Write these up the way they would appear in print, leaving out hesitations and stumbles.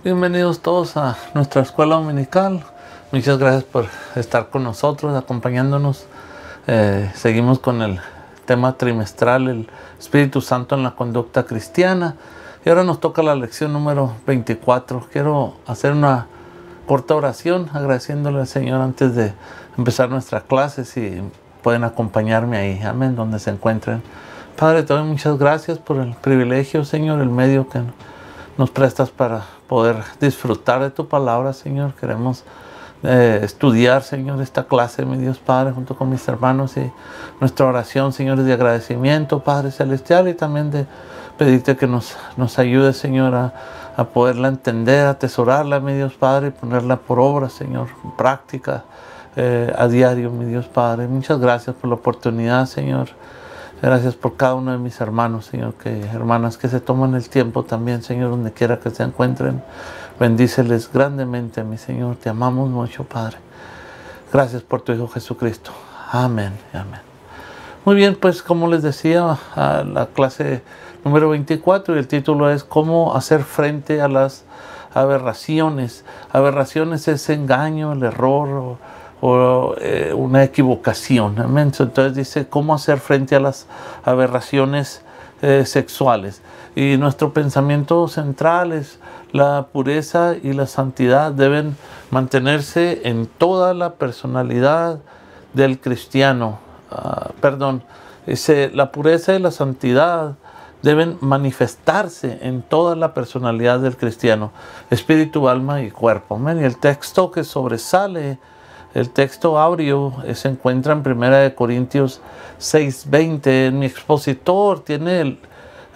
Bienvenidos todos a nuestra escuela dominical. Muchas gracias por estar con nosotros, acompañándonos. Seguimos con el tema trimestral, el Espíritu Santo en la conducta cristiana. Y ahora nos toca la lección número 24. Quiero hacer una corta oración agradeciéndole al Señor antes de empezar nuestra clase, si pueden acompañarme ahí, amén, donde se encuentren. Padre, te doy muchas gracias por el privilegio, Señor, el medio que nos prestas para poder disfrutar de tu palabra, Señor. Queremos estudiar, Señor, esta clase, mi Dios Padre, junto con mis hermanos, y nuestra oración, Señor, es de agradecimiento, Padre Celestial, y también de pedirte que nos ayude, Señor, a poderla entender, atesorarla, mi Dios Padre, y ponerla por obra, Señor, en práctica, a diario, mi Dios Padre. Muchas gracias por la oportunidad, Señor. Gracias por cada uno de mis hermanos, Señor, hermanas que se toman el tiempo también, Señor, donde quiera que se encuentren. Bendíceles grandemente, mi Señor. Te amamos mucho, Padre. Gracias por tu Hijo Jesucristo. Amén. Amén. Muy bien, pues como les decía, a la clase número 24, y el título es ¿Cómo hacer frente a las aberraciones? Aberraciones es engaño, el error o una equivocación. Amén. Entonces dice cómo hacer frente a las aberraciones sexuales. Y nuestro pensamiento central es la pureza y la santidad deben mantenerse en toda la personalidad del cristiano. La pureza y la santidad deben manifestarse en toda la personalidad del cristiano, espíritu, alma y cuerpo. Amén. Y el texto que sobresale, el texto áureo, se encuentra en 1 Corintios 6:20. En mi expositor tiene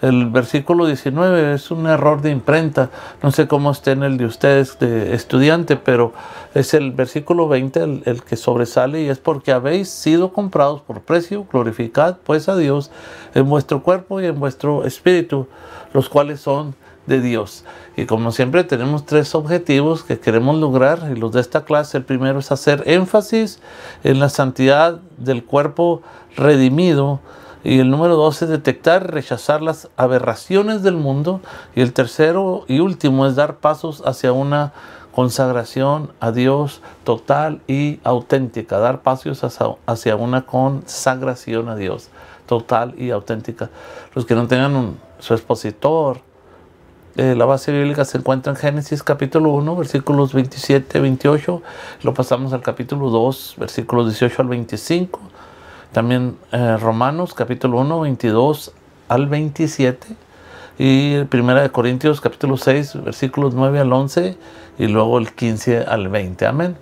el versículo 19, es un error de imprenta. No sé cómo esté en el de ustedes de estudiante, pero es el versículo 20 el que sobresale, y es porque habéis sido comprados por precio. Glorificad pues a Dios en vuestro cuerpo y en vuestro espíritu, los cuales son de Dios. Y como siempre tenemos tres objetivos que queremos lograr, y los de esta clase. El primero es hacer énfasis en la santidad del cuerpo redimido, y el número 2 es detectar y rechazar las aberraciones del mundo, y el tercero y último es dar pasos hacia una consagración a Dios total y auténtica. Dar pasos hacia una consagración a Dios total y auténtica. Los que no tengan su expositor, la base bíblica se encuentra en Génesis capítulo 1, versículos 27-28. Lo pasamos al capítulo 2, versículos 18 al 25. También Romanos capítulo 1, 22 al 27. Y 1 Corintios capítulo 6, versículos 9 al 11. Y luego el 15 al 20. Amén.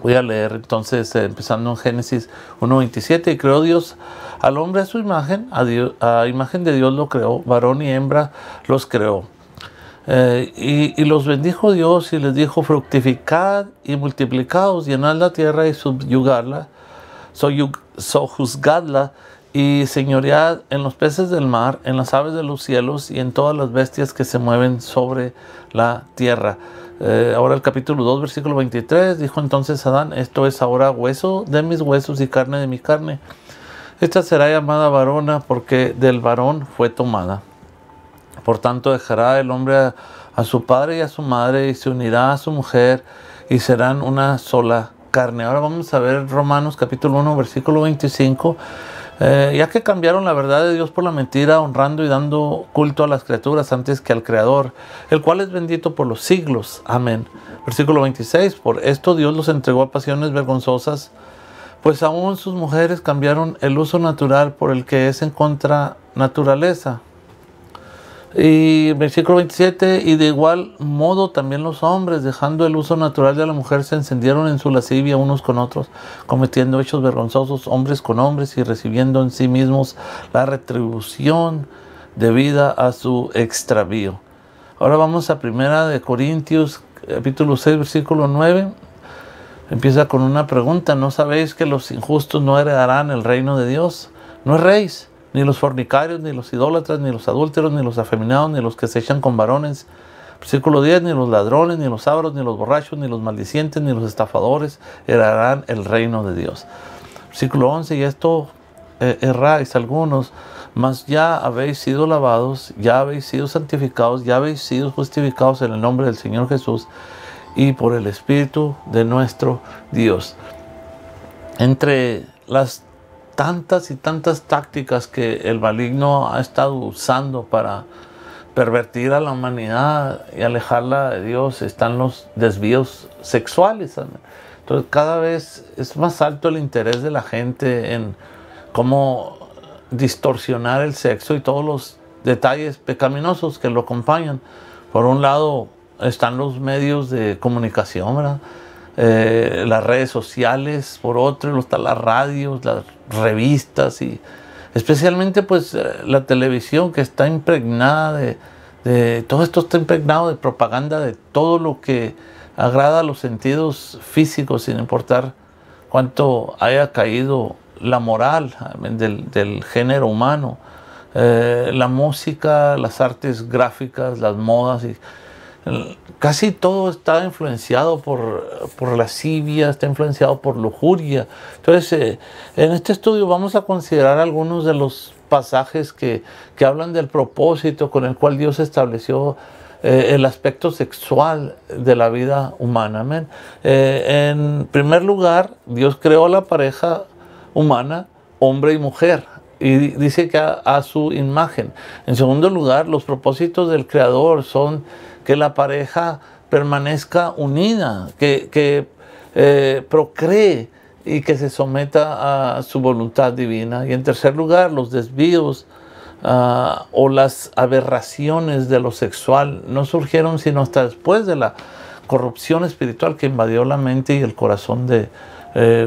Voy a leer entonces, empezando en Génesis 1, 27. Y creó Dios al hombre a su imagen, a imagen de Dios lo creó, varón y hembra los creó. Y los bendijo Dios y les dijo: fructificad y multiplicaos, llenad la tierra y subyugadla, sojuzgadla y señoread en los peces del mar, en las aves de los cielos y en todas las bestias que se mueven sobre la tierra. Ahora el capítulo 2, versículo 23, dijo entonces Adán: esto es ahora hueso de mis huesos y carne de mi carne. Esta será llamada varona, porque del varón fue tomada. Por tanto dejará el hombre a su padre y a su madre, y se unirá a su mujer, y serán una sola carne. Ahora vamos a ver Romanos capítulo 1, versículo 25. Ya que cambiaron la verdad de Dios por la mentira, honrando y dando culto a las criaturas antes que al Creador, el cual es bendito por los siglos. Amén. Versículo 26. Por esto Dios los entregó a pasiones vergonzosas, pues aún sus mujeres cambiaron el uso natural por el que es en contra naturaleza. Y versículo 27, y de igual modo también los hombres, dejando el uso natural de la mujer, se encendieron en su lascivia unos con otros, cometiendo hechos vergonzosos hombres con hombres, y recibiendo en sí mismos la retribución debida a su extravío. Ahora vamos a 1 Corintios capítulo 6, versículo 9. Empieza con una pregunta: ¿no sabéis que los injustos no heredarán el reino de Dios? No erréis, ni los fornicarios, ni los idólatras, ni los adúlteros, ni los afeminados, ni los que se echan con varones. Versículo 10, ni los ladrones, ni los avaros, ni los borrachos, ni los maldicientes, ni los estafadores heredarán el reino de Dios. Versículo 11, y esto erráis algunos, mas ya habéis sido lavados, ya habéis sido santificados, ya habéis sido justificados en el nombre del Señor Jesús y por el Espíritu de nuestro Dios. Entre las tantas y tantas tácticas que el maligno ha estado usando para pervertir a la humanidad y alejarla de Dios, están los desvíos sexuales. Entonces cada vez es más alto el interés de la gente en cómo distorsionar el sexo y todos los detalles pecaminosos que lo acompañan. Por un lado están los medios de comunicación, ¿verdad? Las redes sociales, por otro están las radios, las revistas y especialmente pues la televisión, que está impregnada de todo esto, está impregnado de propaganda de todo lo que agrada a los sentidos físicos, sin importar cuánto haya caído la moral del género humano. La música, las artes gráficas, las modas, y casi todo está influenciado por lascivia, está influenciado por lujuria. Entonces, en este estudio vamos a considerar algunos de los pasajes que hablan del propósito con el cual Dios estableció el aspecto sexual de la vida humana. Amén. En primer lugar, Dios creó a la pareja humana, hombre y mujer, y dice que a su imagen. En segundo lugar, los propósitos del Creador son que la pareja permanezca unida, que procree y que se someta a su voluntad divina. Y en tercer lugar, los desvíos o las aberraciones de lo sexual no surgieron sino hasta después de la corrupción espiritual que invadió la mente y el corazón de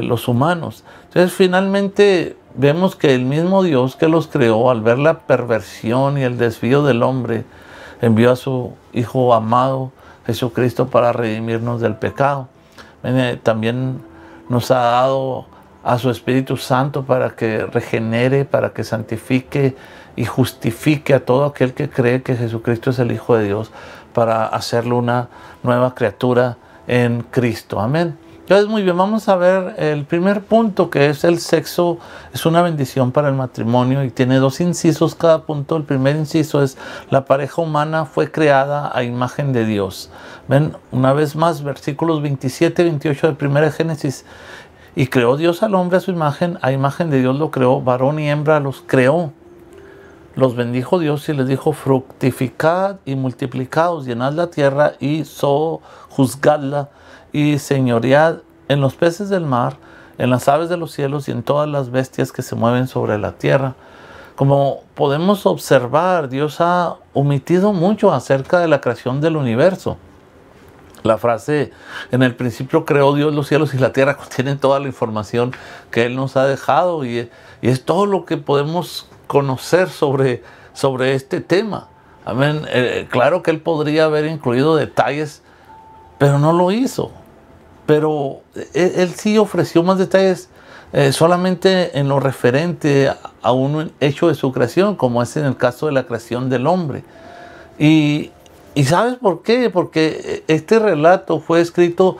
los humanos. Entonces finalmente vemos que el mismo Dios que los creó, al ver la perversión y el desvío del hombre, envió a su Hijo amado Jesucristo para redimirnos del pecado. También nos ha dado a su Espíritu Santo para que regenere, para que santifique y justifique a todo aquel que cree que Jesucristo es el Hijo de Dios, para hacerlo una nueva criatura en Cristo. Amén. Entonces, muy bien, vamos a ver el primer punto, que es el sexo es una bendición para el matrimonio, y tiene dos incisos cada punto. El primer inciso es: la pareja humana fue creada a imagen de Dios. Ven, una vez más, versículos 27 y 28 de 1 Génesis. Y creó Dios al hombre a imagen de Dios lo creó, varón y hembra los creó. Los bendijo Dios y les dijo: fructificad y multiplicaos, llenad la tierra y sojuzgadla, y señoread en los peces del mar, en las aves de los cielos y en todas las bestias que se mueven sobre la tierra. Como podemos observar, Dios ha omitido mucho acerca de la creación del universo. La frase "en el principio creó Dios los cielos y la tierra" contiene toda la información que Él nos ha dejado, y es todo lo que podemos conocer sobre este tema. Amén. Claro que Él podría haber incluido detalles, pero no lo hizo. Pero Él sí ofreció más detalles solamente en lo referente a un hecho de su creación, como es en el caso de la creación del hombre. ¿Y sabes por qué? Porque este relato fue escrito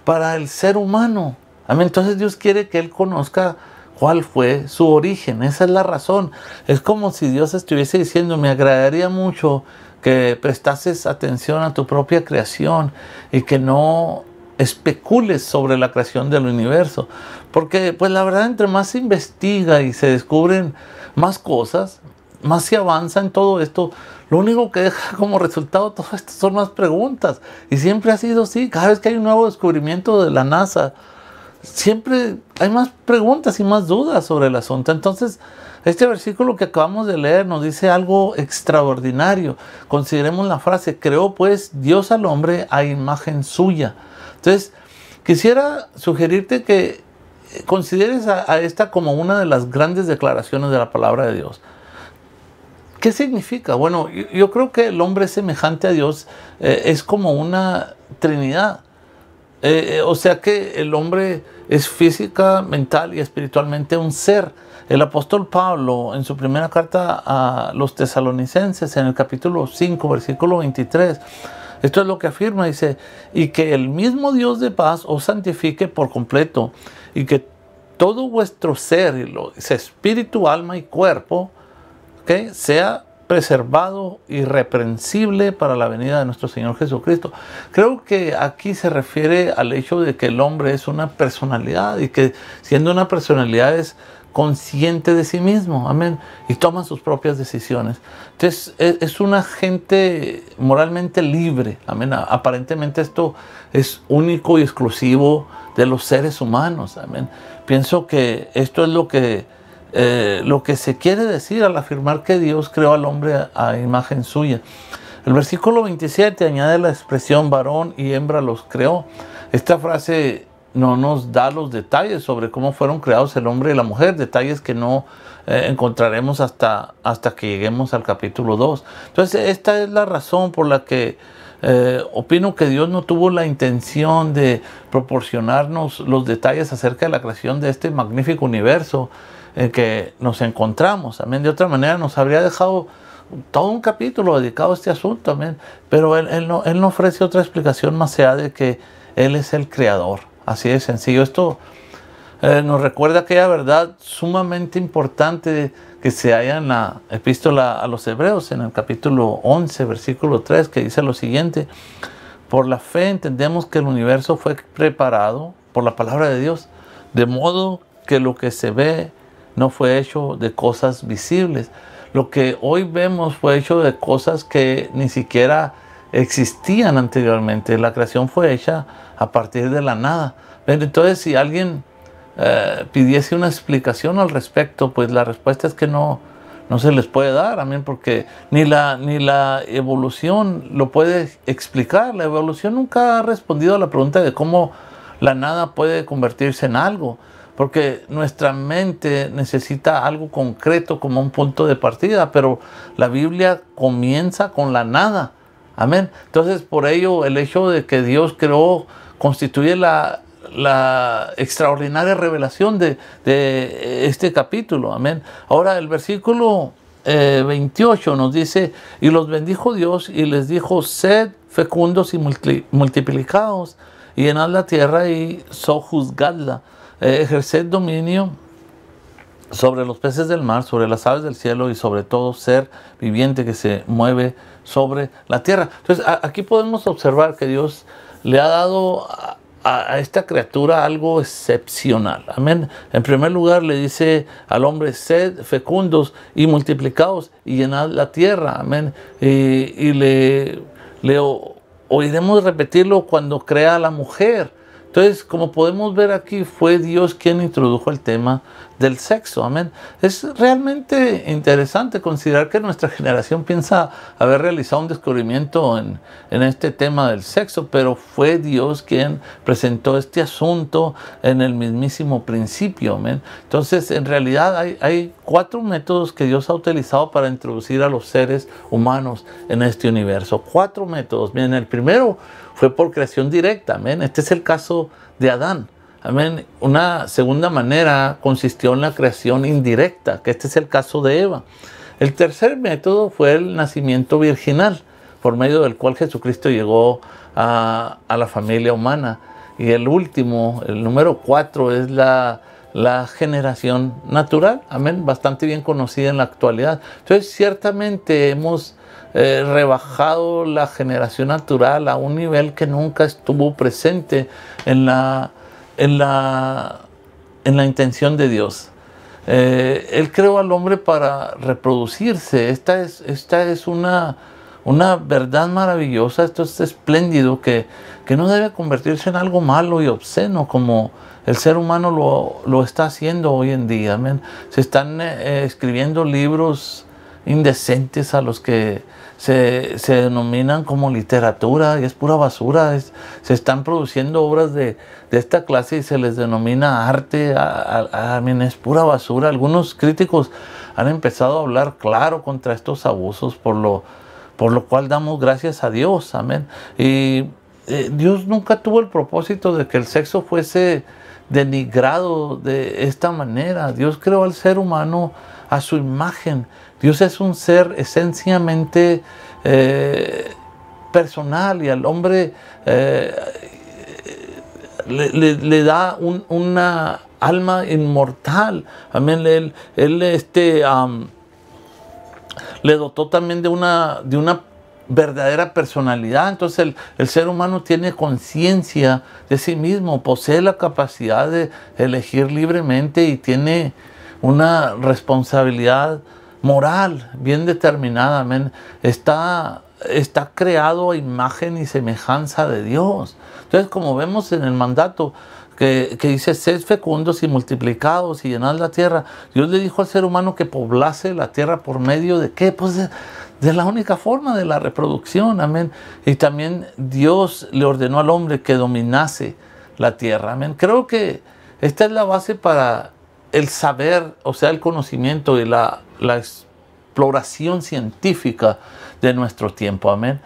para el ser humano. Amén. Entonces Dios quiere que Él conozca cuál fue su origen. Esa es la razón. Es como si Dios estuviese diciendo: me agradaría mucho que prestases atención a tu propia creación y que no especules sobre la creación del universo. Porque pues la verdad, entre más se investiga y se descubren más cosas, más se avanza en todo esto, lo único que deja como resultado todo esto son más preguntas. Y siempre ha sido así. Cada vez que hay un nuevo descubrimiento de la NASA, siempre hay más preguntas y más dudas sobre el asunto. Entonces, este versículo que acabamos de leer nos dice algo extraordinario. Consideremos la frase: creó pues Dios al hombre a imagen suya. Entonces, quisiera sugerirte que consideres a esta como una de las grandes declaraciones de la palabra de Dios. ¿Qué significa? Bueno, yo creo que el hombre semejante a Dios es como una trinidad. O sea que el hombre es física, mental y espiritualmente un ser. El apóstol Pablo, en su primera carta a los tesalonicenses, en el capítulo 5, versículo 23, esto es lo que afirma, dice: y que el mismo Dios de paz os santifique por completo, y que todo vuestro ser, espíritu, alma y cuerpo, ¿ok?, sea preservado, irreprensible para la venida de nuestro Señor Jesucristo. Creo que aquí se refiere al hecho de que el hombre es una personalidad y que siendo una personalidad es consciente de sí mismo, amén, y toma sus propias decisiones. Entonces es un agente moralmente libre, amén. Aparentemente esto es único y exclusivo de los seres humanos, amén. Pienso que esto es lo que se quiere decir al afirmar que Dios creó al hombre a imagen suya. El versículo 27 añade la expresión varón y hembra los creó. Esta frase no nos da los detalles sobre cómo fueron creados el hombre y la mujer, detalles que no encontraremos hasta que lleguemos al capítulo 2. Entonces esta es la razón por la que opino que Dios no tuvo la intención de proporcionarnos los detalles acerca de la creación de este magnífico universo en que nos encontramos. Amén. De otra manera nos habría dejado todo un capítulo dedicado a este asunto. Amén. Pero él no ofrece otra explicación más allá de que Él es el creador. Así de sencillo. Esto nos recuerda aquella verdad sumamente importante que se halla en la epístola a los Hebreos, en el capítulo 11, versículo 3, que dice lo siguiente: por la fe entendemos que el universo fue preparado por la palabra de Dios, de modo que lo que se ve no fue hecho de cosas visibles. Lo que hoy vemos fue hecho de cosas que ni siquiera existían anteriormente. La creación fue hecha a partir de la nada. Entonces, si alguien pidiese una explicación al respecto, pues la respuesta es que no se les puede dar, amén, porque ni la evolución lo puede explicar. La evolución nunca ha respondido a la pregunta de cómo la nada puede convertirse en algo, porque nuestra mente necesita algo concreto como un punto de partida, pero la Biblia comienza con la nada, amén. Entonces, por ello, el hecho de que Dios creó constituye la extraordinaria revelación de este capítulo, amén. Ahora el versículo 28 nos dice: y los bendijo Dios y les dijo, sed fecundos y multiplicaos y llenad la tierra y sojuzgadla, ejerced dominio sobre los peces del mar, sobre las aves del cielo y sobre todo ser viviente que se mueve sobre la tierra. Entonces aquí podemos observar que Dios le ha dado a esta criatura algo excepcional, amén. En primer lugar le dice al hombre: sed fecundos y multiplicaos y llenad la tierra, amén. Y le oiremos repetirlo cuando crea a la mujer. Entonces, como podemos ver aquí, fue Dios quien introdujo el tema del sexo, amén. Es realmente interesante considerar que nuestra generación piensa haber realizado un descubrimiento en este tema del sexo, pero fue Dios quien presentó este asunto en el mismísimo principio, amén. Entonces, en realidad hay 4 métodos que Dios ha utilizado para introducir a los seres humanos en este universo. 4 métodos. Miren, el primero fue por creación directa, amén. Este es el caso de Adán, amén. Una segunda manera consistió en la creación indirecta, que este es el caso de Eva. El tercer método fue el nacimiento virginal, por medio del cual Jesucristo llegó a la familia humana. Y el último, el número 4, es la generación natural, amén, bastante bien conocida en la actualidad. Entonces, ciertamente hemos rebajado la generación natural a un nivel que nunca estuvo presente en la intención de Dios. Él creó al hombre para reproducirse. Esta es una verdad maravillosa. Esto es espléndido, que no debe convertirse en algo malo y obsceno como el ser humano lo está haciendo hoy en día. Amén. Se están escribiendo libros indecentes a los que se denominan como literatura, y es pura basura. Se están produciendo obras de esta clase y se les denomina arte. Es pura basura. Algunos críticos han empezado a hablar claro contra estos abusos, por lo cual damos gracias a Dios, amén. Y Dios nunca tuvo el propósito de que el sexo fuese denigrado de esta manera. Dios creó al ser humano a su imagen. Dios es un ser esencialmente personal, y al hombre le da una alma inmortal. Amén. le dotó también de una verdadera personalidad. Entonces el ser humano tiene conciencia de sí mismo, posee la capacidad de elegir libremente y tiene una responsabilidad moral bien determinada. Amén. Está creado a imagen y semejanza de Dios. Entonces, como vemos en el mandato que dice, sed fecundos y multiplicados y llenad la tierra, Dios le dijo al ser humano que poblase la tierra por medio de ¿qué? Pues de la única forma de la reproducción. Amén. Y también Dios le ordenó al hombre que dominase la tierra. Amén. Creo que esta es la base para el saber, o sea, el conocimiento y la exploración científica de nuestro tiempo. Amén.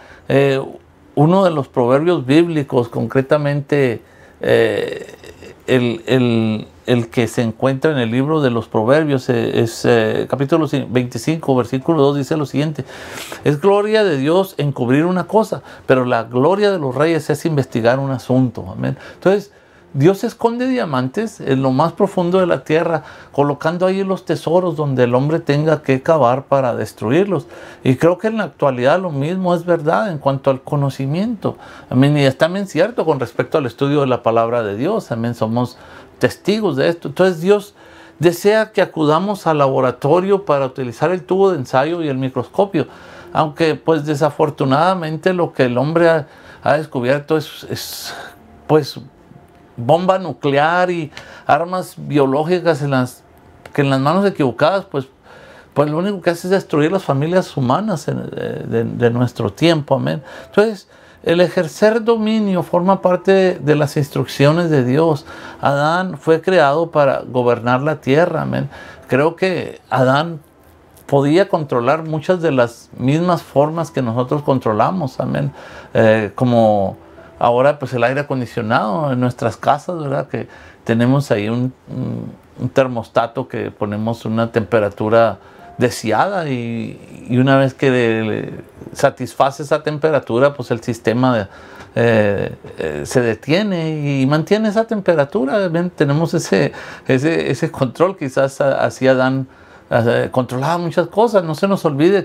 Uno de los proverbios bíblicos, concretamente el que se encuentra en el libro de los Proverbios, es capítulo 25, versículo 2, dice lo siguiente: es gloria de Dios encubrir una cosa, pero la gloria de los reyes es investigar un asunto. Amén. Entonces, Dios esconde diamantes en lo más profundo de la tierra, colocando ahí los tesoros donde el hombre tenga que cavar para destruirlos. Y creo que en la actualidad lo mismo es verdad en cuanto al conocimiento. Amén. Y es también cierto con respecto al estudio de la palabra de Dios. Amén. Somos testigos de esto. Entonces Dios desea que acudamos al laboratorio para utilizar el tubo de ensayo y el microscopio. Aunque pues desafortunadamente lo que el hombre ha descubierto es pues bomba nuclear y armas biológicas que en las manos equivocadas pues lo único que hace es destruir las familias humanas de nuestro tiempo. Amén. Entonces, el ejercer dominio forma parte de las instrucciones de Dios. Adán fue creado para gobernar la tierra. Amén. Creo que Adán podía controlar muchas de las mismas formas que nosotros controlamos. Amén. Como ahora pues el aire acondicionado en nuestras casas, ¿verdad? Que tenemos ahí un termostato que ponemos una temperatura deseada y una vez que satisface esa temperatura, pues el sistema se detiene y mantiene esa temperatura. ¿Ven? Tenemos ese control. Quizás así Adán controlaba muchas cosas. No se nos olvide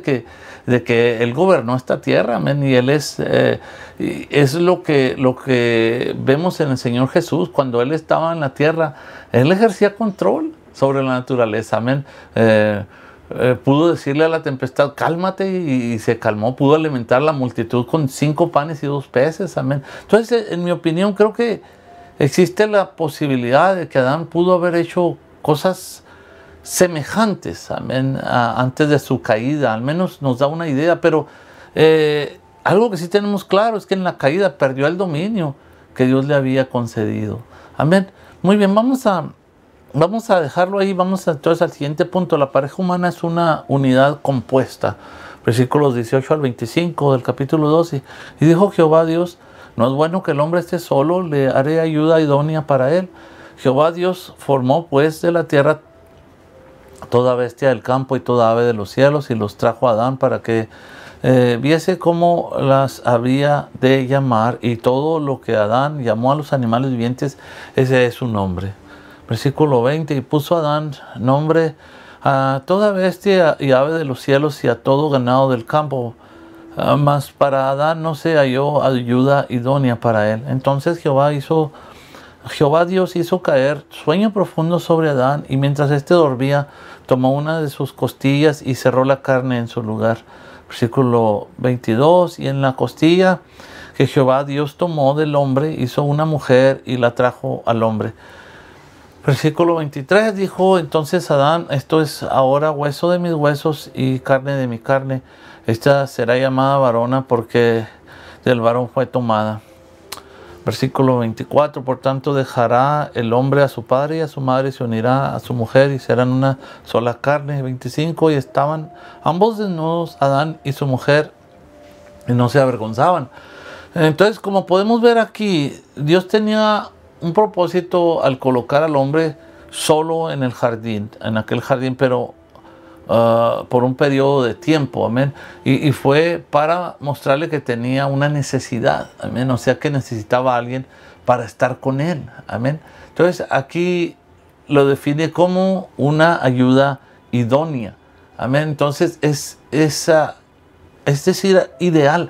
de que Él gobernó esta tierra. Amén. Y Él es lo que vemos en el Señor Jesús. Cuando Él estaba en la tierra, Él ejercía control sobre la naturaleza. Amén. Pudo decirle a la tempestad, cálmate, y se calmó. Pudo alimentar la multitud con 5 panes y 2 peces. Amén. Entonces, en mi opinión, creo que existe la posibilidad de que Adán pudo haber hecho cosas semejantes, amén, antes de su caída. Al menos nos da una idea, pero algo que sí tenemos claro es que en la caída perdió el dominio que Dios le había concedido. Amén. Muy bien, vamos a dejarlo ahí. Vamos entonces al siguiente punto. La pareja humana es una unidad compuesta. Versículos 18 al 25 del capítulo 12. Y dijo Jehová Dios, no es bueno que el hombre esté solo, le haré ayuda idónea para él. Jehová Dios formó pues de la tierra toda bestia del campo y toda ave de los cielos, y los trajo a Adán para que viese cómo las había de llamar, y todo lo que Adán llamó a los animales vivientes, ese es su nombre. Versículo 20, y puso Adán nombre a toda bestia y ave de los cielos y a todo ganado del campo, mas para Adán no se halló ayuda idónea para él. Entonces Jehová Dios hizo caer sueño profundo sobre Adán, y mientras éste dormía, tomó una de sus costillas y cerró la carne en su lugar. Versículo 22, y en la costilla que Jehová Dios tomó del hombre, hizo una mujer y la trajo al hombre. Versículo 23, dijo entonces Adán, esto es ahora hueso de mis huesos y carne de mi carne. Esta será llamada varona porque del varón fue tomada. Versículo 24, por tanto dejará el hombre a su padre y a su madre, y se unirá a su mujer y serán una sola carne. 25, y estaban ambos desnudos, Adán y su mujer, y no se avergonzaban. Entonces, como podemos ver aquí, Dios tenía un propósito al colocar al hombre solo en el jardín, en aquel jardín, pero por un periodo de tiempo, amén, y fue para mostrarle que tenía una necesidad, amén, o sea que necesitaba a alguien para estar con él, amén. Entonces aquí lo define como una ayuda idónea, Amén. Entonces es decir, ideal.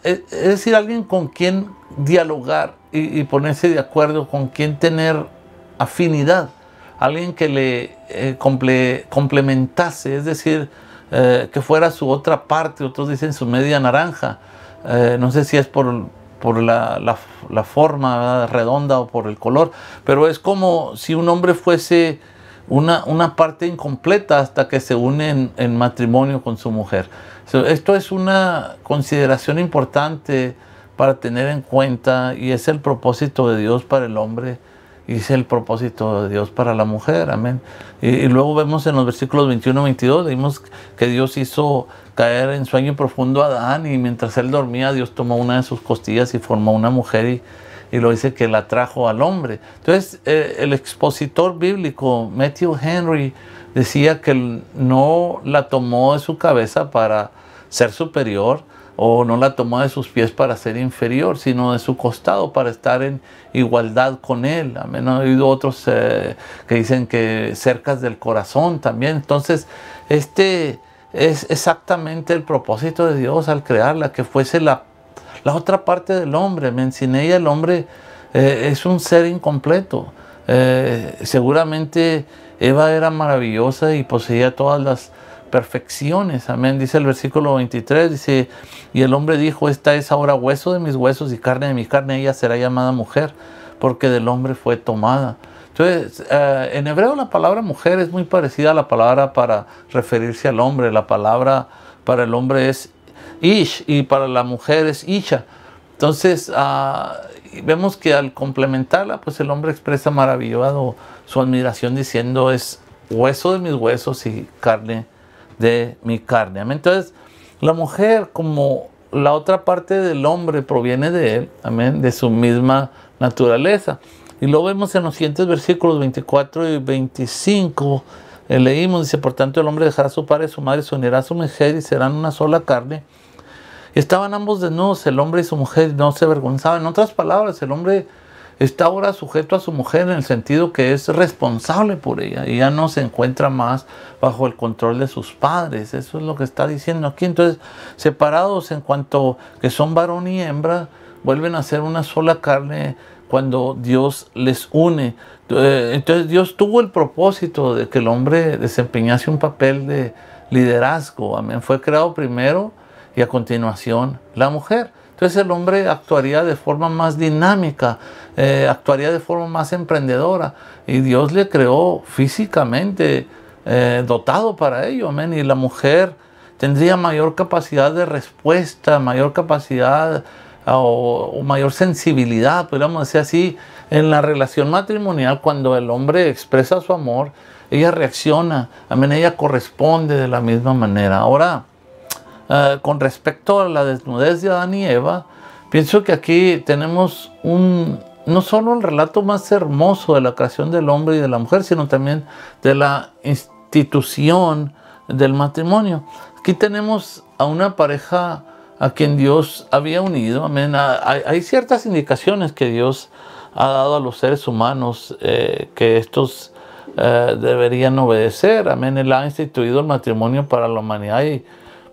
Es decir, alguien con quien dialogar y ponerse de acuerdo, con quien tener afinidad. Alguien que le complementase, es decir, que fuera su otra parte, otros dicen su media naranja. No sé si es por la forma, ¿verdad?, redonda, o por el color, pero es como si un hombre fuese una parte incompleta hasta que se une en matrimonio con su mujer. Esto es una consideración importante para tener en cuenta, y es el propósito de Dios para el hombre y es el propósito de Dios para la mujer. Amén. Y luego vemos en los versículos 21 y 22, vimos que Dios hizo caer en sueño profundo a Adán, y mientras él dormía, Dios tomó una de sus costillas y formó una mujer, y lo dice que la trajo al hombre. Entonces, el expositor bíblico Matthew Henry decía que no la tomó de su cabeza para ser superior, o no la tomó de sus pies para ser inferior, sino de su costado para estar en igualdad con él. Amén. He oído otros que dicen que cercas del corazón también. Entonces, este es exactamente el propósito de Dios al crearla, que fuese la otra parte del hombre. Amén. Sin ella el hombre es un ser incompleto. Seguramente Eva era maravillosa y poseía todas las perfecciones. Amén. Dice el versículo 23, dice: y el hombre dijo, esta es ahora hueso de mis huesos y carne de mi carne, ella será llamada mujer, porque del hombre fue tomada. Entonces, en hebreo la palabra mujer es muy parecida a la palabra para referirse al hombre. La palabra para el hombre es ish y para la mujer es isha. Entonces, vemos que al complementarla, pues el hombre expresa maravillado su admiración diciendo, es hueso de mis huesos y carne de mi carne. Amén. Entonces, la mujer, como la otra parte del hombre, proviene de él, amén, de su misma naturaleza. Y lo vemos en los siguientes versículos 24 y 25. Leímos, dice: por tanto el hombre dejará a su padre y su madre, se unirá a su mujer y serán una sola carne. Y estaban ambos desnudos, el hombre y su mujer, y no se avergonzaban. En otras palabras, el hombre está ahora sujeto a su mujer en el sentido que es responsable por ella y ya no se encuentra más bajo el control de sus padres. Eso es lo que está diciendo aquí. Entonces, separados en cuanto que son varón y hembra, vuelven a ser una sola carne cuando Dios les une. Entonces, Dios tuvo el propósito de que el hombre desempeñase un papel de liderazgo. Amén. Fue creado primero y a continuación la mujer. Entonces el hombre actuaría de forma más dinámica, actuaría de forma más emprendedora, y Dios le creó físicamente dotado para ello. Amén. Y la mujer tendría mayor capacidad de respuesta, mayor capacidad o mayor sensibilidad, podríamos decir así, en la relación matrimonial. Cuando el hombre expresa su amor, ella reacciona, amén, ella corresponde de la misma manera. Ahora, con respecto a la desnudez de Adán y Eva, pienso que aquí tenemos no solo el relato más hermoso de la creación del hombre y de la mujer, sino también de la institución del matrimonio. Aquí tenemos a una pareja a quien Dios había unido. Amén. Hay ciertas indicaciones que Dios ha dado a los seres humanos que estos deberían obedecer. Amén. Él ha instituido el matrimonio para la humanidad, y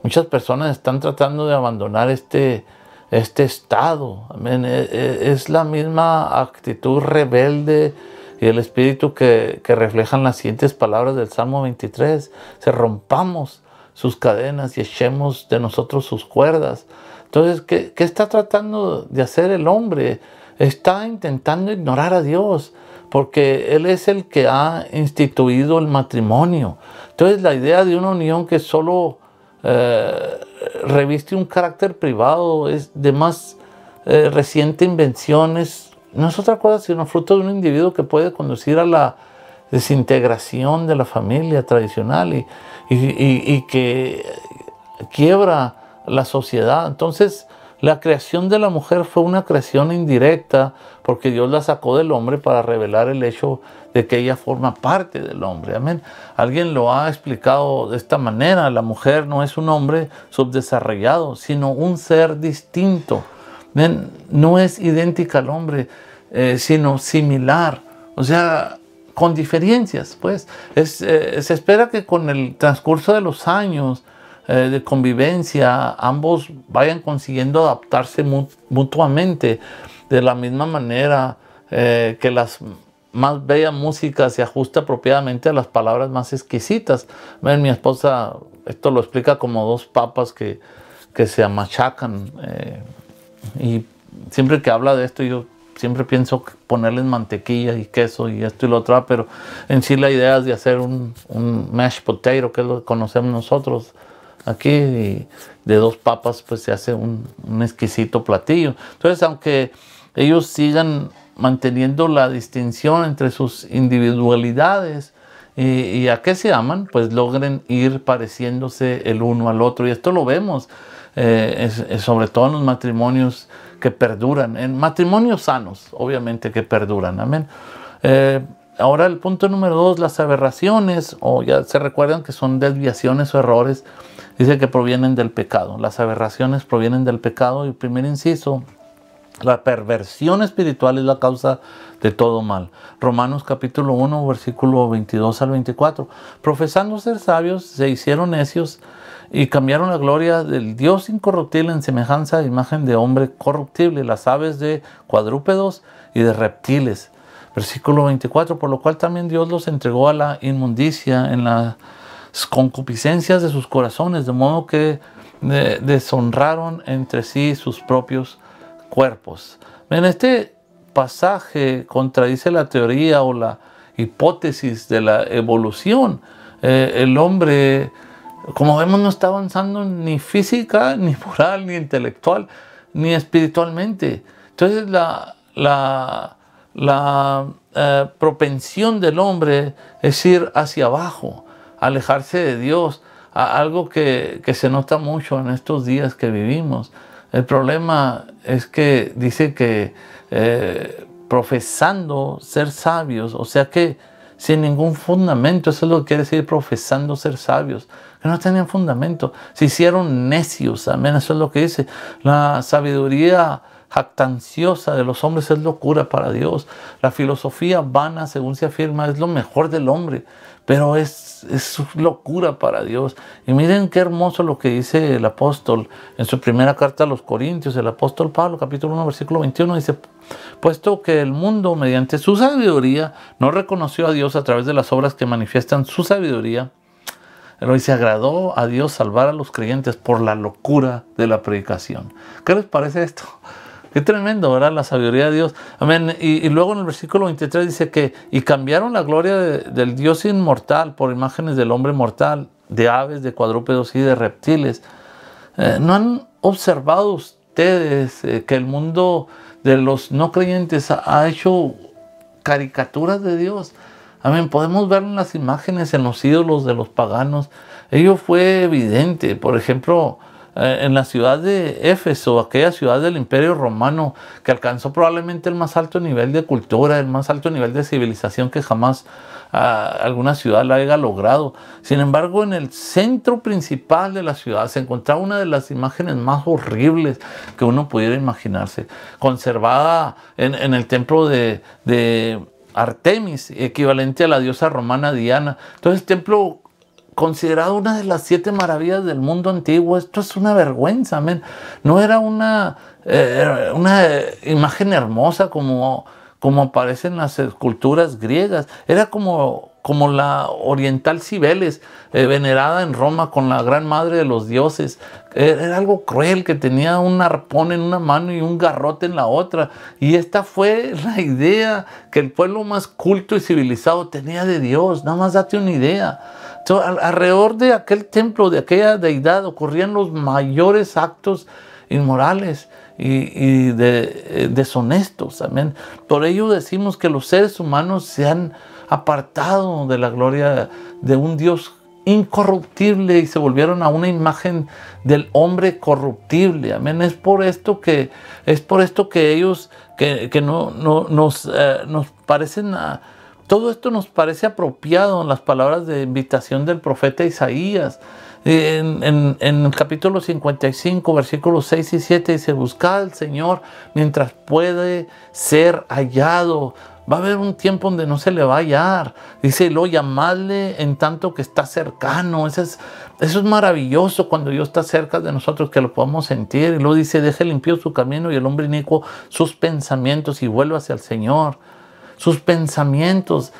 muchas personas están tratando de abandonar este estado. Amén. Es la misma actitud rebelde y el espíritu que reflejan las siguientes palabras del Salmo 23. Se rompamos sus cadenas y echemos de nosotros sus cuerdas. Entonces, ¿qué está tratando de hacer el hombre? Está intentando ignorar a Dios, porque Él es el que ha instituido el matrimonio. Entonces, la idea de una unión que solo reviste un carácter privado, es de más reciente invención, no es otra cosa sino fruto de un individuo que puede conducir a la desintegración de la familia tradicional y que quiebra la sociedad. Entonces, la creación de la mujer fue una creación indirecta, porque Dios la sacó del hombre para revelar el hecho de que ella forma parte del hombre. Amén. Alguien lo ha explicado de esta manera: la mujer no es un hombre subdesarrollado, sino un ser distinto. No es idéntica al hombre, sino similar. O sea, con diferencias, pues. Se espera que con el transcurso de los años de convivencia, ambos vayan consiguiendo adaptarse mutuamente de la misma manera que las más bella música se ajusta apropiadamente a las palabras más exquisitas. Ven, mi esposa esto lo explica como dos papas que se machacan, y siempre que habla de esto yo siempre pienso ponerles mantequilla y queso y esto y lo otro, pero en sí la idea es de hacer un mashed potato, que es lo que conocemos nosotros aquí, y de dos papas pues se hace un exquisito platillo. Entonces, aunque ellos sigan manteniendo la distinción entre sus individualidades y a qué se aman, pues logren ir pareciéndose el uno al otro. Y esto lo vemos sobre todo en los matrimonios que perduran, en matrimonios sanos, obviamente, que perduran. Amén. Ahora el punto número 2, las aberraciones, o ya se recuerdan que son desviaciones o errores, dice que provienen del pecado. Las aberraciones provienen del pecado. Y el primer inciso, la perversión espiritual es la causa de todo mal. Romanos capítulo 1, versículo 22 al 24. Profesando ser sabios, se hicieron necios y cambiaron la gloria del Dios incorruptible en semejanza de imagen de hombre corruptible, las aves de cuadrúpedos y de reptiles. Versículo 24. Por lo cual también Dios los entregó a la inmundicia en las concupiscencias de sus corazones, de modo que deshonraron entre sí sus propios cuerpos. En este pasaje contradice la teoría o la hipótesis de la evolución. El hombre, como vemos, no está avanzando ni física, ni moral, ni intelectual, ni espiritualmente. Entonces la propensión del hombre es ir hacia abajo, alejarse de Dios, algo que se nota mucho en estos días que vivimos. El problema es que dice que profesando ser sabios, o sea que sin ningún fundamento, eso es lo que quiere decir profesando ser sabios, que no tenían fundamento, se hicieron necios, amén, eso es lo que dice. La sabiduría jactanciosa de los hombres es locura para Dios. La filosofía vana, según se afirma, es lo mejor del hombre, pero es locura para Dios. Y miren qué hermoso lo que dice el apóstol en su primera carta a los Corintios. El apóstol Pablo, capítulo 1, versículo 21, dice: puesto que el mundo, mediante su sabiduría, no reconoció a Dios a través de las obras que manifiestan su sabiduría, pero se agradó a Dios salvar a los creyentes por la locura de la predicación. ¿Qué les parece esto? Qué tremendo, ¿verdad? La sabiduría de Dios. Amén. Y luego en el versículo 23 dice que y cambiaron la gloria del Dios inmortal por imágenes del hombre mortal, de aves, de cuadrúpedos y de reptiles. ¿No han observado ustedes que el mundo de los no creyentes ha hecho caricaturas de Dios? Amén. Podemos ver en las imágenes, en los ídolos de los paganos. Ello fue evidente. Por ejemplo, en la ciudad de Éfeso, aquella ciudad del Imperio Romano, que alcanzó probablemente el más alto nivel de cultura, el más alto nivel de civilización que jamás alguna ciudad la haya logrado. Sin embargo, en el centro principal de la ciudad se encontraba una de las imágenes más horribles que uno pudiera imaginarse, conservada en el templo de Artemis, equivalente a la diosa romana Diana. Entonces, el templo considerado una de las 7 maravillas del mundo antiguo. Esto es una vergüenza, amén. No era una imagen hermosa como aparece en las esculturas griegas. Era como la oriental Cibeles, venerada en Roma con la gran madre de los dioses. Era algo cruel, que tenía un arpón en una mano y un garrote en la otra. Y esta fue la idea que el pueblo más culto y civilizado tenía de Dios. Nada más date una idea. Entonces, alrededor de aquel templo, de aquella deidad, ocurrían los mayores actos inmorales y deshonestos. Amén. Por ello decimos que los seres humanos se han apartado de la gloria de un Dios incorruptible y se volvieron a una imagen del hombre corruptible. Amén. Es por esto que ellos nos parecen todo esto nos parece apropiado en las palabras de invitación del profeta Isaías. En el capítulo 55, versículos 6 y 7 dice: buscad al Señor mientras puede ser hallado, Va a haber un tiempo donde no se le va a hallar. Dice, y luego llamadle en tanto que está cercano. Eso es maravilloso cuando Dios está cerca de nosotros, que lo podamos sentir. Y luego dice, deje limpio su camino y el hombre inicuo sus pensamientos y vuelva hacia el Señor. Sus pensamientos.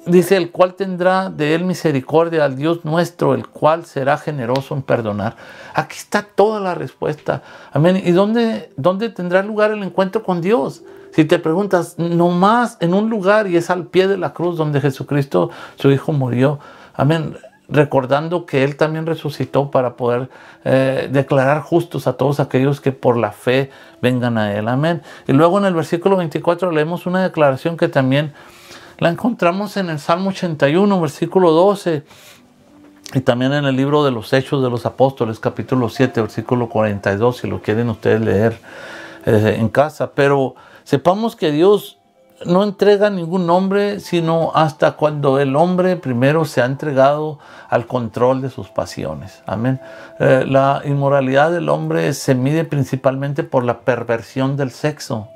Dice, el cual tendrá de él misericordia al Dios nuestro, el cual será generoso en perdonar. Aquí está toda la respuesta. Amén. ¿Y dónde tendrá lugar el encuentro con Dios? Si te preguntas, nomás en un lugar, y es al pie de la cruz donde Jesucristo, su Hijo, murió. Amén. Recordando que Él también resucitó para poder declarar justos a todos aquellos que por la fe vengan a Él. Amén. Y luego en el versículo 24 leemos una declaración que también la encontramos en el Salmo 81, versículo 12. Y también en el libro de los Hechos de los Apóstoles, capítulo 7, versículo 42, si lo quieren ustedes leer en casa. Pero sepamos que Dios no entrega ningún hombre, sino hasta cuando el hombre primero se ha entregado al control de sus pasiones. Amén. La inmoralidad del hombre se mide principalmente por la perversión del sexo.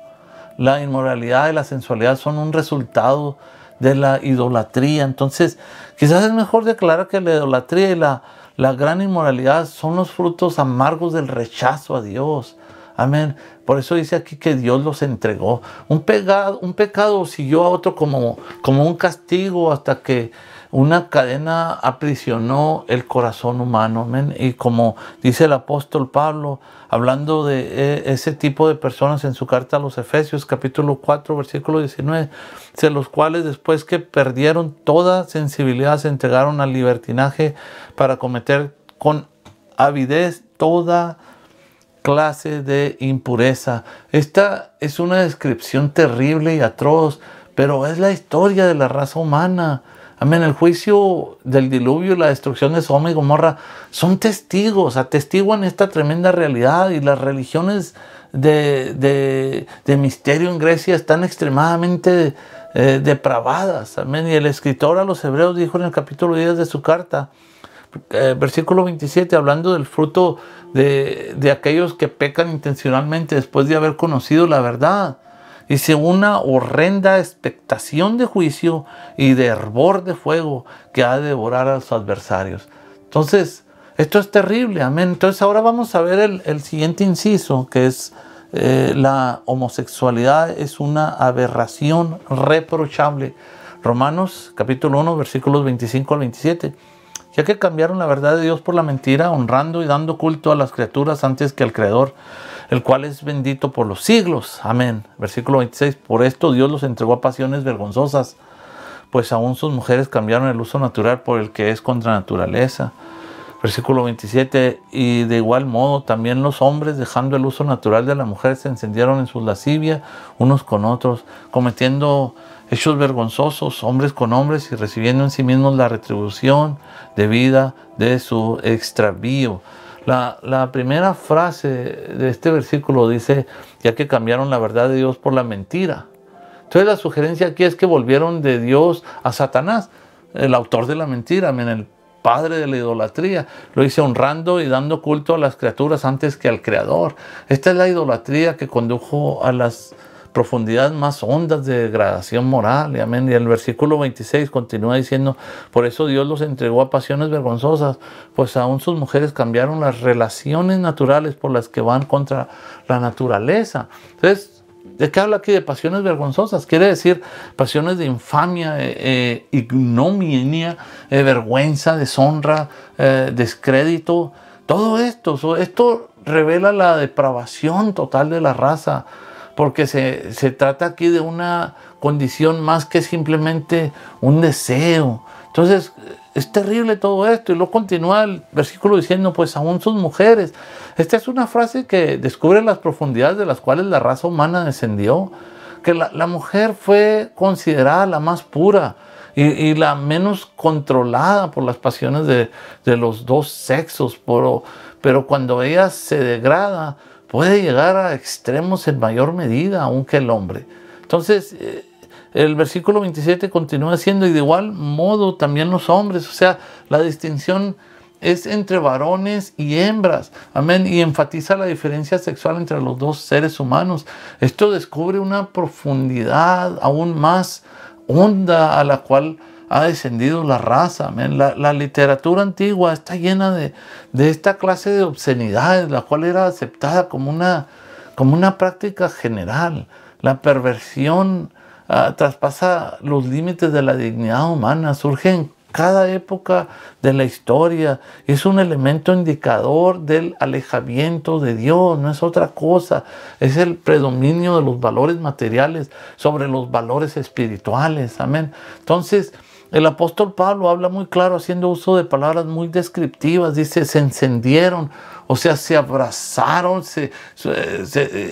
La inmoralidad y la sensualidad son un resultado de la idolatría. Entonces, quizás es mejor declarar que la idolatría y la gran inmoralidad son los frutos amargos del rechazo a Dios. Amén. Por eso dice aquí que Dios los entregó. Un pecado siguió a otro como un castigo hasta que una cadena aprisionó el corazón humano. Amén. Y como dice el apóstol Pablo, hablando de ese tipo de personas en su carta a los Efesios, capítulo 4, versículo 19, de los cuales después que perdieron toda sensibilidad se entregaron al libertinaje para cometer con avidez toda clase de impureza. Esta es una descripción terrible y atroz, pero es la historia de la raza humana. Amén. El juicio del diluvio y la destrucción de Sodoma y Gomorra son testigos, atestiguan esta tremenda realidad, y las religiones de misterio en Grecia están extremadamente depravadas. Amén. Y el escritor a los Hebreos dijo en el capítulo 10 de su carta, versículo 27, hablando del fruto de aquellos que pecan intencionalmente después de haber conocido la verdad. Dice, una horrenda expectación de juicio y de hervor de fuego que ha de devorar a los adversarios. Entonces, esto es terrible. Amén. Entonces, ahora vamos a ver el siguiente inciso, que es la homosexualidad es una aberración reprochable. Romanos, capítulo 1, versículos 25 al 27. Ya que cambiaron la verdad de Dios por la mentira, honrando y dando culto a las criaturas antes que al Creador, el cual es bendito por los siglos. Amén. Versículo 26. Por esto Dios los entregó a pasiones vergonzosas, pues aún sus mujeres cambiaron el uso natural por el que es contra naturaleza. Versículo 27. Y de igual modo también los hombres, dejando el uso natural de la mujer, se encendieron en su lascivia unos con otros, cometiendo hechos vergonzosos, hombres con hombres, y recibiendo en sí mismos la retribución debida de su extravío. La primera frase de este versículo dice, ya que cambiaron la verdad de Dios por la mentira. Entonces la sugerencia aquí es que volvieron de Dios a Satanás, el autor de la mentira, el padre de la idolatría. Lo dice honrando y dando culto a las criaturas antes que al Creador. Esta es la idolatría que condujo a las profundidades más hondas de degradación moral. Y amén. Y el versículo 26 continúa diciendo, por eso Dios los entregó a pasiones vergonzosas, pues aún sus mujeres cambiaron las relaciones naturales por las que van contra la naturaleza. Entonces, ¿de qué habla aquí? De pasiones vergonzosas. Quiere decir pasiones de infamia, ignominia, vergüenza, deshonra, descrédito. Todo esto revela la depravación total de la raza, porque se trata aquí de una condición más que simplemente un deseo. Entonces, es terrible todo esto. Y luego continúa el versículo diciendo, pues aún sus mujeres. Esta es una frase que descubre las profundidades de las cuales la raza humana descendió. Que la mujer fue considerada la más pura y la menos controlada por las pasiones de los dos sexos. Pero cuando ella se degrada, puede llegar a extremos en mayor medida aún que el hombre. Entonces, el versículo 27 continúa diciendo, y de igual modo también los hombres. O sea, la distinción es entre varones y hembras. Amén. Y enfatiza la diferencia sexual entre los dos seres humanos. Esto descubre una profundidad aún más honda a la cual ha descendido la raza. Amén. La literatura antigua está llena de esta clase de obscenidades, la cual era aceptada como una práctica general. La perversión traspasa los límites de la dignidad humana, surge en cada época de la historia, es un elemento indicador del alejamiento de Dios, no es otra cosa, es el predominio de los valores materiales sobre los valores espirituales, amén. Entonces, el apóstol Pablo habla muy claro, haciendo uso de palabras muy descriptivas, dice, se encendieron, o sea, se abrazaron,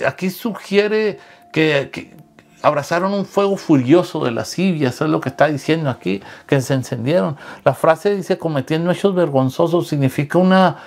aquí sugiere que abrazaron un fuego furioso de lascivia, eso es lo que está diciendo aquí, que se encendieron. La frase dice, cometiendo hechos vergonzosos, significa una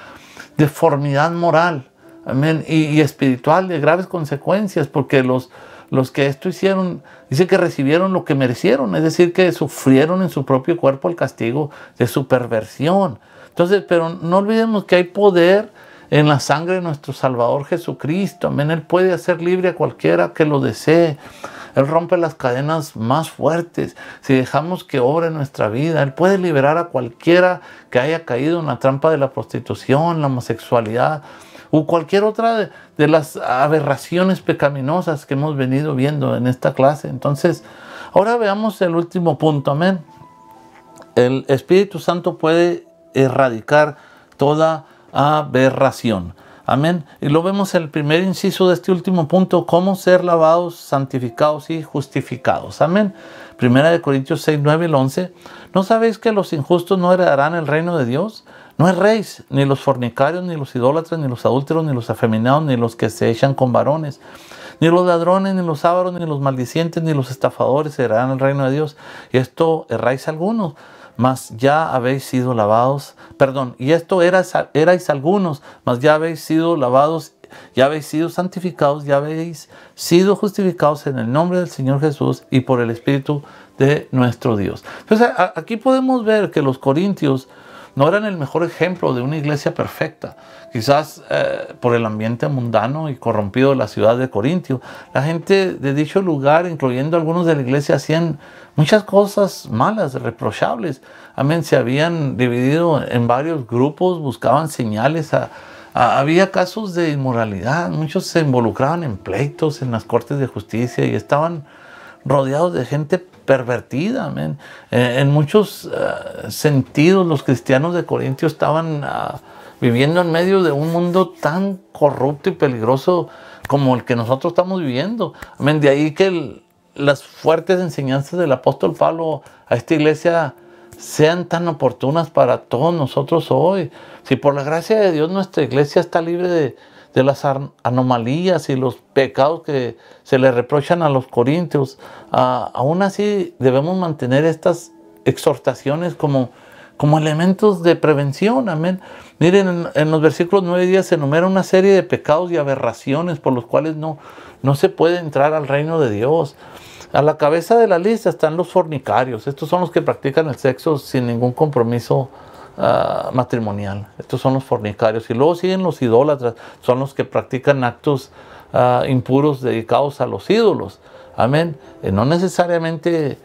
deformidad moral, amén, y espiritual de graves consecuencias, porque los que esto hicieron, dice que recibieron lo que merecieron, es decir, que sufrieron en su propio cuerpo el castigo de su perversión. Entonces, pero no olvidemos que hay poder en la sangre de nuestro Salvador Jesucristo, amén. Él puede hacer libre a cualquiera que lo desee. Él rompe las cadenas más fuertes si dejamos que obre en nuestra vida. Él puede liberar a cualquiera que haya caído en la trampa de la prostitución, la homosexualidad o cualquier otra de las aberraciones pecaminosas que hemos venido viendo en esta clase. Entonces, ahora veamos el último punto, amén. El Espíritu Santo puede erradicar toda aberración. Amén. Y lo vemos en el primer inciso de este último punto, cómo ser lavados, santificados y justificados. Amén. Primera de Corintios 6, 9 y 11. ¿No sabéis que los injustos no heredarán el reino de Dios? No erréis, ni los fornicarios, ni los idólatras, ni los adúlteros, ni los afeminados, ni los que se echan con varones, ni los ladrones, ni los ávaros, ni los maldicientes, ni los estafadores heredarán el reino de Dios. Y esto erráis algunos, mas ya habéis sido lavados, y esto erais algunos, mas ya habéis sido lavados, ya habéis sido santificados, ya habéis sido justificados en el nombre del Señor Jesús y por el Espíritu de nuestro Dios. Entonces aquí podemos ver que los corintios no eran el mejor ejemplo de una iglesia perfecta. Quizás por el ambiente mundano y corrompido de la ciudad de Corintio, la gente de dicho lugar, incluyendo algunos de la iglesia, hacían muchas cosas malas, reprochables. Amén. Se habían dividido en varios grupos, buscaban señales. Había casos de inmoralidad. Muchos se involucraban en pleitos en las cortes de justicia y estaban rodeados de gente pervertida. Amén. En muchos sentidos, los cristianos de Corintio estaban viviendo en medio de un mundo tan corrupto y peligroso como el que nosotros estamos viviendo. Amén. De ahí que las fuertes enseñanzas del apóstol Pablo a esta iglesia sean tan oportunas para todos nosotros hoy. Si por la gracia de Dios nuestra iglesia está libre de las anomalías y los pecados que se le reprochan a los corintios, aún así debemos mantener estas exhortaciones como elementos de prevención. Amén. Miren, en los versículos 9 y 10 se enumera una serie de pecados y aberraciones por los cuales no se puede entrar al reino de Dios. A la cabeza de la lista están los fornicarios. Estos son los que practican el sexo sin ningún compromiso matrimonial. Estos son los fornicarios. Y luego siguen los idólatras. Son los que practican actos impuros dedicados a los ídolos. Amén. No necesariamente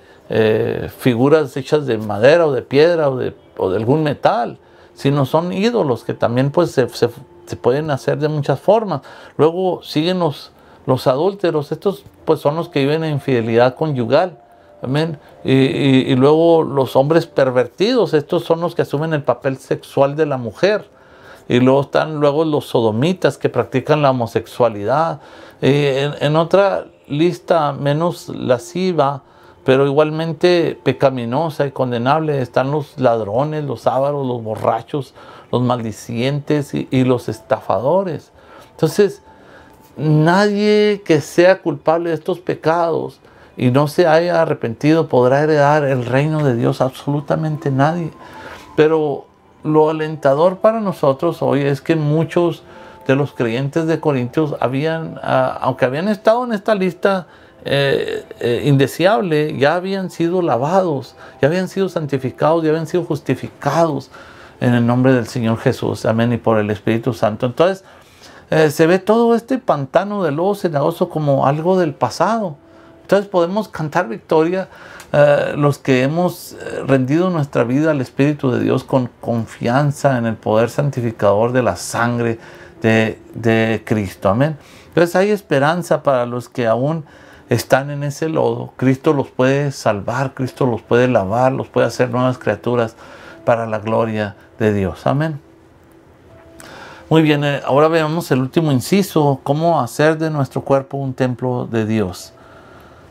figuras hechas de madera o de piedra o de algún metal, sino son ídolos que también pues se pueden hacer de muchas formas. Luego siguen los adúlteros. Estos pues son los que viven en infidelidad conyugal. Amén. Y luego los hombres pervertidos. Estos son los que asumen el papel sexual de la mujer. Y luego están los sodomitas que practican la homosexualidad. En otra lista menos lasciva, pero igualmente pecaminosa y condenable, están los ladrones, los ávaros, los borrachos, los maldicientes y los estafadores. Entonces, nadie que sea culpable de estos pecados y no se haya arrepentido podrá heredar el reino de Dios, absolutamente nadie. Pero lo alentador para nosotros hoy es que muchos de los creyentes de Corintios aunque habían estado en esta lista indeseable, ya habían sido lavados, ya habían sido santificados, ya habían sido justificados. en el nombre del Señor Jesús. Amén. Y por el Espíritu Santo. Entonces, se ve todo este pantano de lodo cenagoso como algo del pasado. Entonces podemos cantar victoria los que hemos rendido nuestra vida al Espíritu de Dios con confianza en el poder santificador de la sangre de Cristo. Amén. Entonces hay esperanza para los que aún están en ese lodo. Cristo los puede salvar, Cristo los puede lavar, los puede hacer nuevas criaturas para la gloria de Dios. Amén. Muy bien, ahora veamos el último inciso, cómo hacer de nuestro cuerpo un templo de Dios.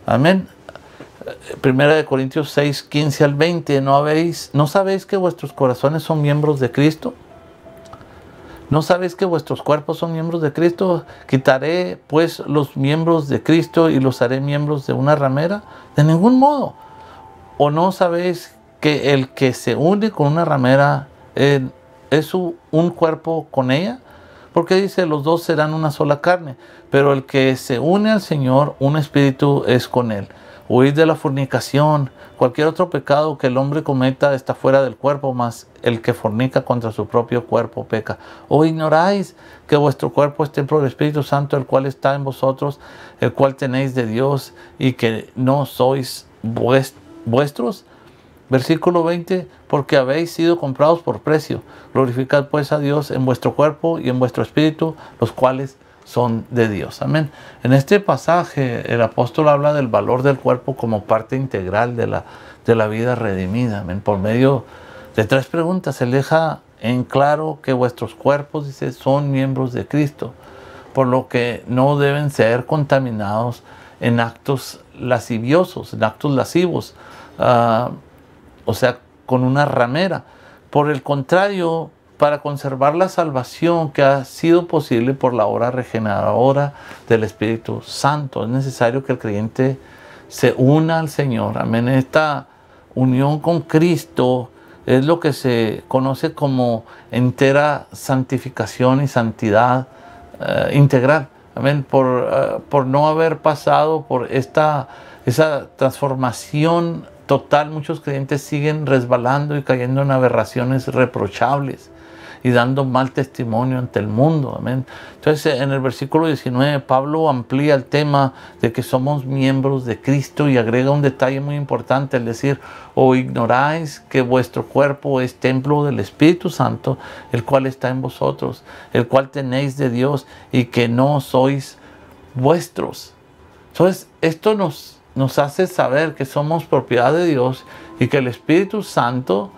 Amén. Primera de Corintios 6, 15 al 20. ¿No sabéis que vuestros corazones son miembros de Cristo? ¿No sabéis que vuestros cuerpos son miembros de Cristo? ¿Quitaré pues los miembros de Cristo y los haré miembros de una ramera? De ningún modo. ¿O no sabéis que el que se une con una ramera es un cuerpo con ella? Porque dice, los dos serán una sola carne. Pero el que se une al Señor, un espíritu es con él. Huid de la fornicación. Cualquier otro pecado que el hombre cometa está fuera del cuerpo, mas el que fornica contra su propio cuerpo peca. ¿O ignoráis que vuestro cuerpo es templo del Espíritu Santo, el cual está en vosotros, el cual tenéis de Dios, y que no sois vuestros? Versículo 20, porque habéis sido comprados por precio. Glorificad pues a Dios en vuestro cuerpo y en vuestro espíritu, los cuales son de Dios. Amén. En este pasaje el apóstol habla del valor del cuerpo como parte integral de la vida redimida. Amén. Por medio de 3 preguntas, él deja en claro que vuestros cuerpos, dice, son miembros de Cristo, por lo que no deben ser contaminados en actos lasciviosos, en actos lascivos. O sea, con una ramera. Por el contrario, para conservar la salvación que ha sido posible por la obra regeneradora del Espíritu Santo, es necesario que el creyente se una al Señor. Amén. Esta unión con Cristo es lo que se conoce como entera santificación y santidad integral. Amén. Por no haber pasado por esa transformación total, muchos creyentes siguen resbalando y cayendo en aberraciones reprochables y dando mal testimonio ante el mundo. Amén. Entonces, en el versículo 19, Pablo amplía el tema de que somos miembros de Cristo y agrega un detalle muy importante, es decir, ¿o ignoráis que vuestro cuerpo es templo del Espíritu Santo, el cual está en vosotros, el cual tenéis de Dios, y que no sois vuestros? Entonces, esto nos hace saber que somos propiedad de Dios y que el Espíritu Santo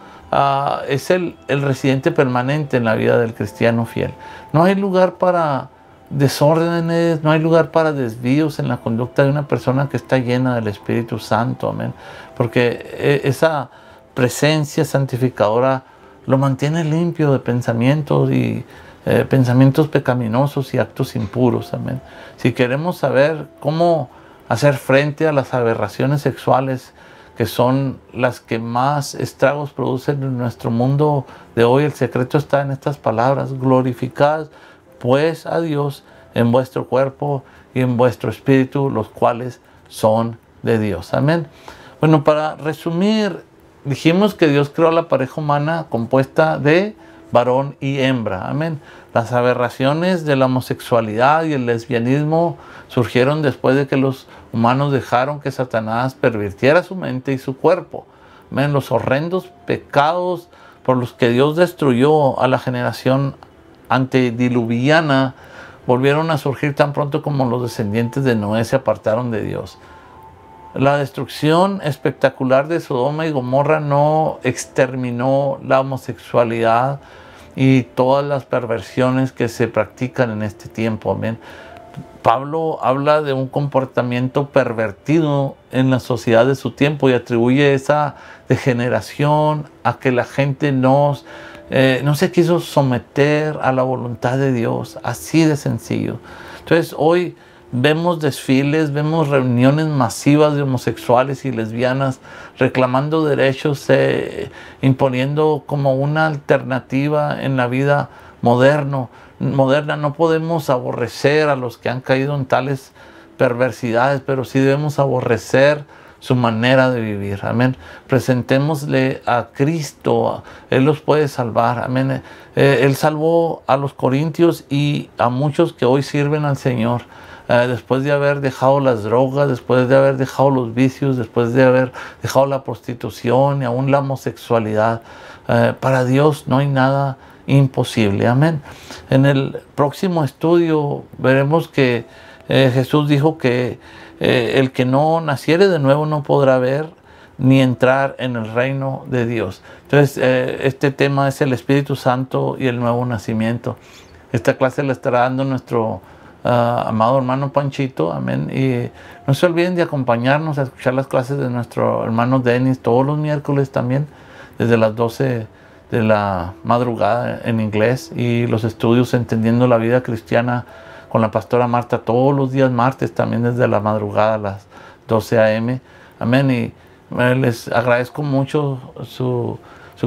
es el residente permanente en la vida del cristiano fiel. No hay lugar para desórdenes, no hay lugar para desvíos en la conducta de una persona que está llena del Espíritu Santo. Amén. Porque esa presencia santificadora lo mantiene limpio de pensamientos y pensamientos pecaminosos y actos impuros. Amén. Si queremos saber cómo hacer frente a las aberraciones sexuales, que son las que más estragos producen en nuestro mundo de hoy, el secreto está en estas palabras: glorificad pues a Dios en vuestro cuerpo y en vuestro espíritu, los cuales son de Dios. Amén. Bueno, para resumir, dijimos que Dios creó la pareja humana compuesta de varón y hembra. Amén. Las aberraciones de la homosexualidad y el lesbianismo surgieron después de que los humanos dejaron que Satanás pervirtiera su mente y su cuerpo. Amén. Los horrendos pecados por los que Dios destruyó a la generación antediluviana volvieron a surgir tan pronto como los descendientes de Noé se apartaron de Dios. La destrucción espectacular de Sodoma y Gomorra no exterminó la homosexualidad y todas las perversiones que se practican en este tiempo. Amén. Pablo habla de un comportamiento pervertido en la sociedad de su tiempo y atribuye esa degeneración a que la gente no se quiso someter a la voluntad de Dios. Así de sencillo. Entonces hoy vemos desfiles, vemos reuniones masivas de homosexuales y lesbianas reclamando derechos, imponiendo como una alternativa en la vida moderna. No podemos aborrecer a los que han caído en tales perversidades, pero sí debemos aborrecer su manera de vivir. Amén. Presentémosle a Cristo. Él los puede salvar. Amén. Él salvó a los corintios y a muchos que hoy sirven al Señor. Después de haber dejado las drogas, después de haber dejado los vicios, después de haber dejado la prostitución y aún la homosexualidad. Para Dios no hay nada imposible. Amén. En el próximo estudio veremos que Jesús dijo que el que no naciere de nuevo no podrá ver ni entrar en el reino de Dios. Entonces, este tema es el Espíritu Santo y el nuevo nacimiento. Esta clase la estará dando nuestro amado hermano Panchito. Amén. Y no se olviden de acompañarnos a escuchar las clases de nuestro hermano Dennis todos los miércoles también, desde las 12 de la madrugada en inglés, y los estudios Entendiendo la Vida Cristiana con la pastora Marta todos los días martes también desde la madrugada a las 12 a.m. Amén. Y les agradezco mucho su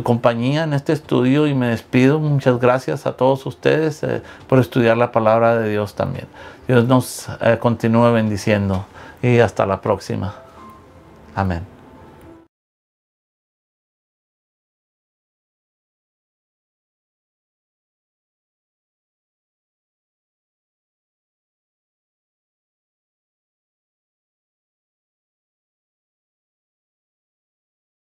compañía en este estudio y me despido. Muchas gracias a todos ustedes por estudiar la palabra de Dios también. Dios nos continúe bendiciendo y hasta la próxima. Amén.